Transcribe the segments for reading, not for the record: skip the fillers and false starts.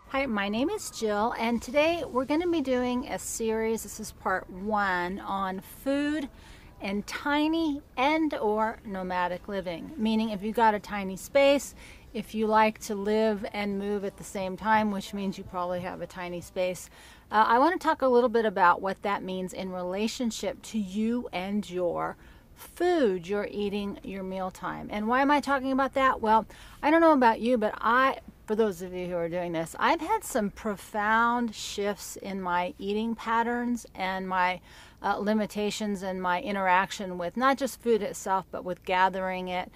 Hi, my name is Jill, and today we're going to be doing a series. This is part 1 on food and tiny and or nomadic living, meaning if you got a tiny space, if you like to live and move at the same time, which means you probably have a tiny space. I want to talk a little bit about what that means in relationship to you and your food you're eating, your mealtime. And why am I talking about that? Well, I don't know about you, but for those of you who are doing this, I've had some profound shifts in my eating patterns and my limitations and my interaction with not just food itself, but with gathering it,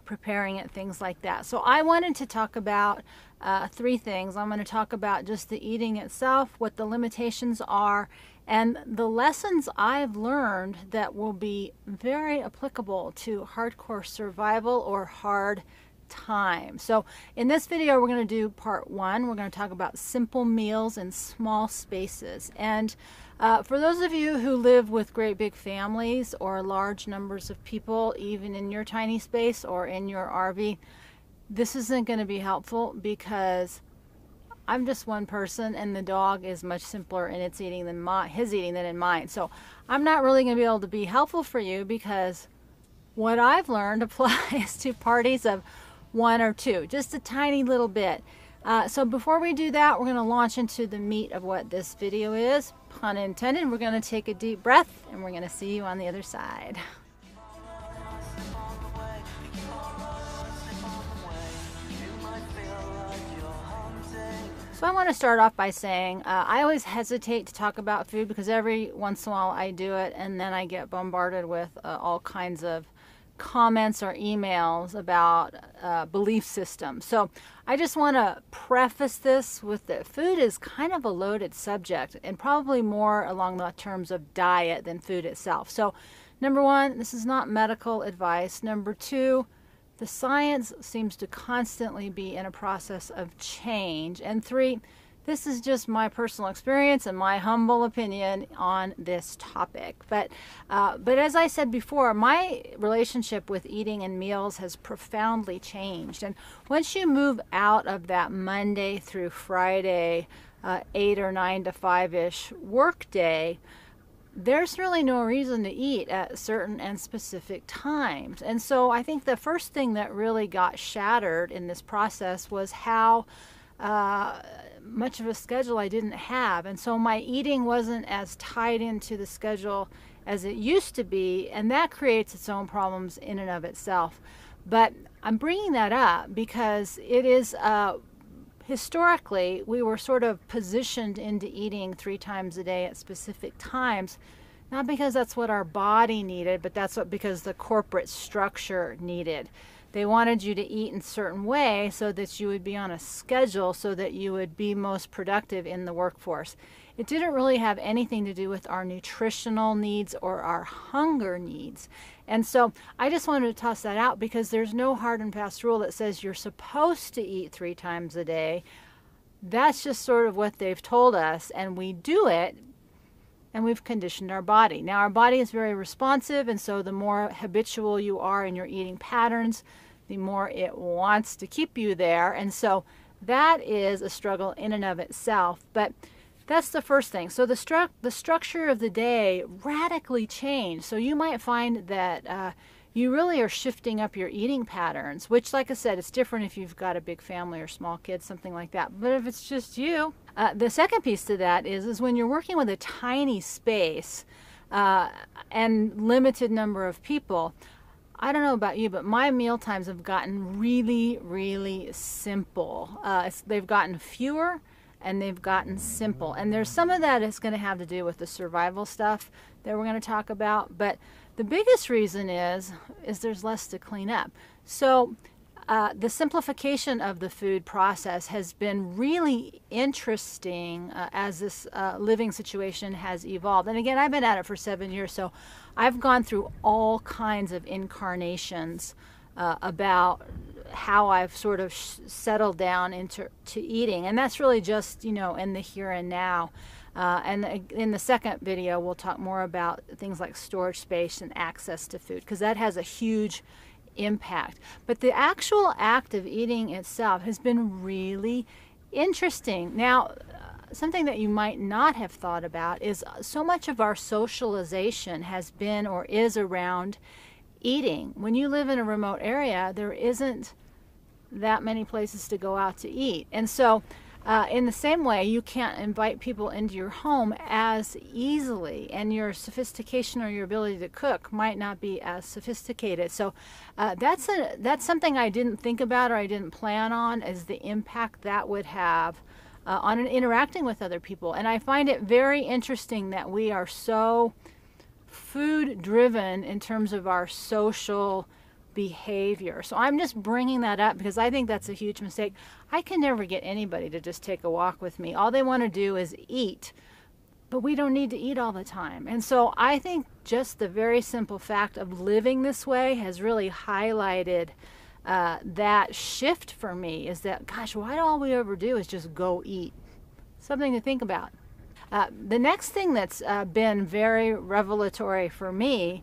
preparing it, things like that. So I wanted to talk about 3 things. I'm going to talk about just the eating itself, what the limitations are, and the lessons I've learned that will be very applicable to hardcore survival or hard time. So in this video, we're going to do part 1. We're going to talk about simple meals in small spaces. And for those of you who live with great big families or large numbers of people, even in your tiny space or in your RV, this isn't going to be helpful because I'm just one person and the dog is much simpler in its eating than his eating than in mine. So I'm not really going to be able to be helpful for you because what I've learned applies to parties of 1 or 2, just a tiny little bit. So before we do that, we're going to launch into the meat of what this video is. Pun intended. We're going to take a deep breath and we're going to see you on the other side. So I want to start off by saying I always hesitate to talk about food because every once in a while I do it and then I get bombarded with all kinds of comments or emails about belief systems. So I just want to preface this with that food is kind of a loaded subject and probably more along the terms of diet than food itself. So number 1, this is not medical advice. Number 2, the science seems to constantly be in a process of change. And 3, this is just my personal experience and my humble opinion on this topic. But as I said before, my relationship with eating and meals has profoundly changed. And once you move out of that Monday through Friday, 8 or 9 to 5-ish work day, there's really no reason to eat at certain and specific times. And so I think the first thing that really got shattered in this process was how much of a schedule I didn't have. And so my eating wasn't as tied into the schedule as it used to be, and that creates its own problems in and of itself. But I'm bringing that up because it is historically, we were sort of positioned into eating 3 times a day at specific times, not because that's what our body needed, but because the corporate structure needed. They wanted you to eat in a certain way so that you would be on a schedule so that you would be most productive in the workforce. It didn't really have anything to do with our nutritional needs or our hunger needs. And so I just wanted to toss that out because there's no hard and fast rule that says you're supposed to eat 3 times a day. That's just sort of what they've told us, and we do it, and we've conditioned our body. Now, our body is very responsive, and so the more habitual you are in your eating patterns, the more it wants to keep you there. And so that is a struggle in and of itself. But that's the first thing. So the structure of the day radically changed. So you might find that you really are shifting up your eating patterns, which, like I said, it's different if you've got a big family or small kids, something like that. But if it's just you, the second piece to that is when you're working with a tiny space and limited number of people, I don't know about you, but my meal times have gotten really, really simple. They've gotten fewer and they've gotten simple. And there's some of that is going to have to do with the survival stuff that we're going to talk about. But the biggest reason is there's less to clean up. So the simplification of the food process has been really interesting as this living situation has evolved. And again, I've been at it for 7 years, so I've gone through all kinds of incarnations about how I've sort of settled down into eating. And that's really just, in the here and now. And in the second video, we'll talk more about things like storage space and access to food, because that has a huge impact. But the actual act of eating itself has been really interesting. Now, something that you might not have thought about is so much of our socialization has been or is around eating. When you live in a remote area, there isn't that many places to go out to eat. And so in the same way, you can't invite people into your home as easily, and your sophistication or your ability to cook might not be as sophisticated. So that's something I didn't think about or I didn't plan on, is the impact that would have on interacting with other people. And I find it very interesting that we are so food driven in terms of our social behavior. So I'm just bringing that up because I think that's a huge mistake. I can never get anybody to just take a walk with me. All they want to do is eat, but we don't need to eat all the time. And so I think just the very simple fact of living this way has really highlighted that shift for me, is that, gosh, why do all we ever do is just go eat? Something to think about. The next thing that's been very revelatory for me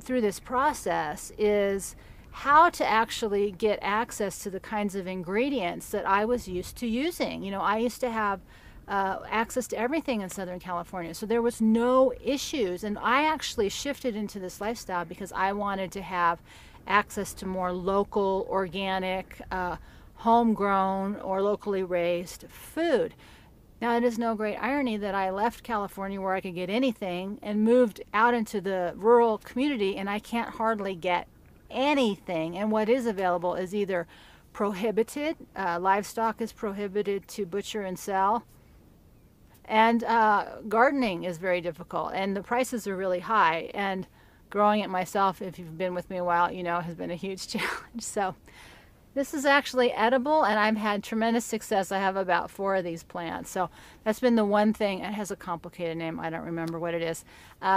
through this process is how to actually get access to the kinds of ingredients that I was used to using. You know, I used to have access to everything in Southern California, so there was no issues. And I actually shifted into this lifestyle because I wanted to have access to more local, organic, homegrown, or locally raised food. Now, it is no great irony that I left California where I could get anything and moved out into the rural community, and I can't hardly get anything. And what is available is either prohibited, livestock is prohibited to butcher and sell, and gardening is very difficult, and the prices are really high. And growing it myself, if you've been with me a while, you know, has been a huge challenge. So this is actually edible, and I've had tremendous success. I have about 4 of these plants. So that's been the one thing. It has a complicated name. I don't remember what it is,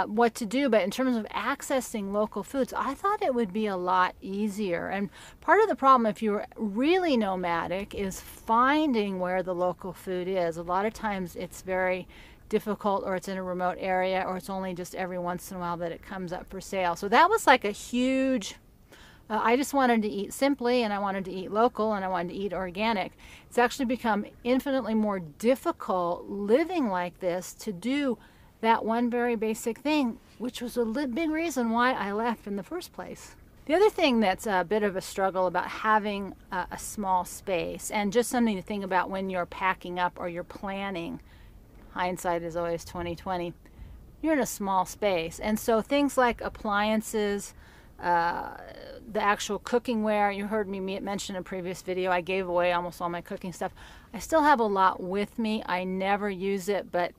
what to do. But in terms of accessing local foods, I thought it would be a lot easier. And part of the problem, if you're really nomadic, is finding where the local food is. A lot of times it's very difficult, or it's in a remote area, or it's only just every once in a while that it comes up for sale. So that was like a huge... I just wanted to eat simply, and I wanted to eat local, and I wanted to eat organic. It's actually become infinitely more difficult living like this to do that one very basic thing, which was a big reason why I left in the first place. The other thing that's a bit of a struggle about having a small space, and just something to think about when you're packing up or you're planning, hindsight is always 20/20, you're in a small space. And so things like appliances, the actual cooking ware, you heard me mention in a previous video, I gave away almost all my cooking stuff. I still have a lot with me. I never use it, but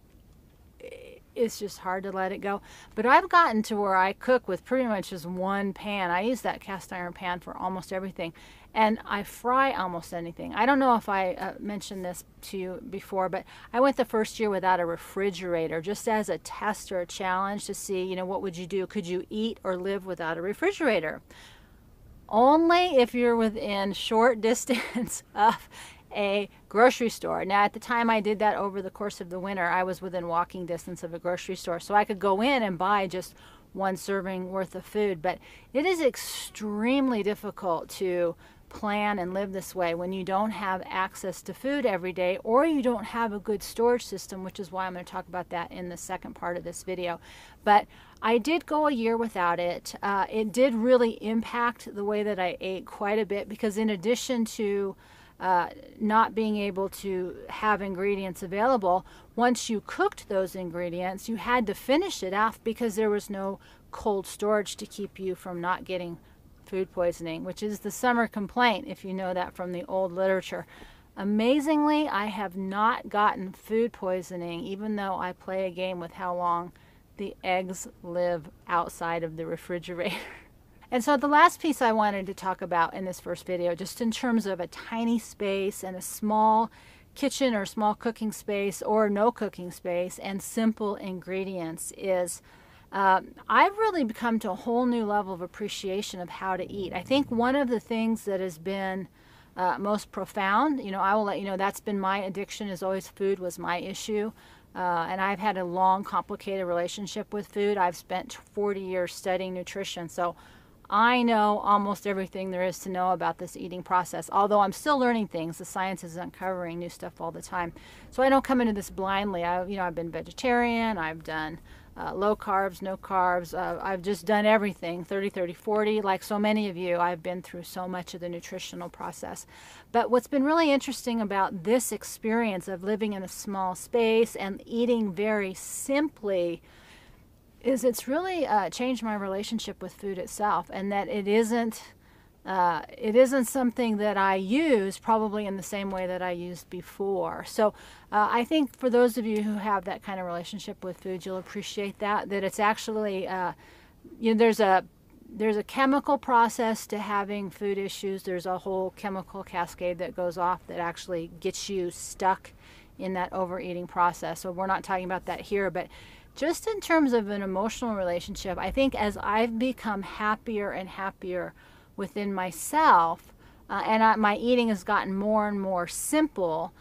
it's just hard to let it go. But I've gotten to where I cook with pretty much just one pan. I use that cast iron pan for almost everything, and I fry almost anything. I don't know if I mentioned this to you before, but I went the first year without a refrigerator, just as a test or a challenge to see, you know, what would you do? Could you eat or live without a refrigerator? Only if you're within short distance of a grocery store. Now, at the time I did that over the course of the winter, I was within walking distance of a grocery store, so I could go in and buy just one serving worth of food. But it is extremely difficult to plan and live this way when you don't have access to food every day, or you don't have a good storage system, which is why I'm going to talk about that in the second part of this video. But I did go a year without it. It did really impact the way that I ate quite a bit, because in addition to not being able to have ingredients available, once you cooked those ingredients, you had to finish it off because there was no cold storage to keep you from not getting food poisoning, which is the summer complaint, if you know that from the old literature. Amazingly, I have not gotten food poisoning, even though I play a game with how long the eggs live outside of the refrigerator. And so the last piece I wanted to talk about in this first video, just in terms of a tiny space and a small kitchen or small cooking space or no cooking space and simple ingredients, is I've really come to a whole new level of appreciation of how to eat. I think one of the things that has been most profound, you know, I will let you know, that's been my addiction, is always food was my issue. And I've had a long, complicated relationship with food. I've spent 40 years studying nutrition, so I know almost everything there is to know about this eating process, although I'm still learning things. The science is uncovering new stuff all the time. So I don't come into this blindly. I've been vegetarian, I've done low carbs, no carbs. I've just done everything, 30, 30, 40. Like so many of you, I've been through so much of the nutritional process. But what's been really interesting about this experience of living in a small space and eating very simply is it's really changed my relationship with food itself, and that it isn't something that I use probably in the same way that I used before. So I think for those of you who have that kind of relationship with food, you'll appreciate that it's actually there's a chemical process to having food issues. There's a whole chemical cascade that goes off that actually gets you stuck in that overeating process. So we're not talking about that here, but just in terms of an emotional relationship, I think as I've become happier and happier within myself, and my eating has gotten more and more simple,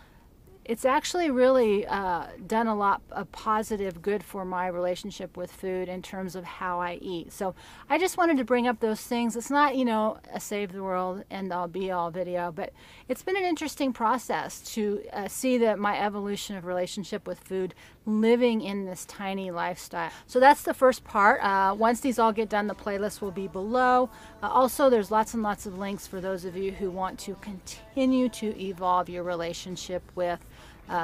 it's actually really done a lot of positive good for my relationship with food in terms of how I eat. So I just wanted to bring up those things. It's not, a save the world end all be all video, but it's been an interesting process to see that my evolution of relationship with food living in this tiny lifestyle. So that's the first part. Once these all get done, the playlist will be below. Also, there's lots and lots of links for those of you who want to continue to evolve your relationship with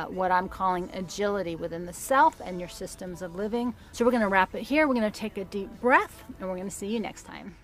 what I'm calling agility within the self and your systems of living. So we're going to wrap it here. We're going to take a deep breath, and we're going to see you next time.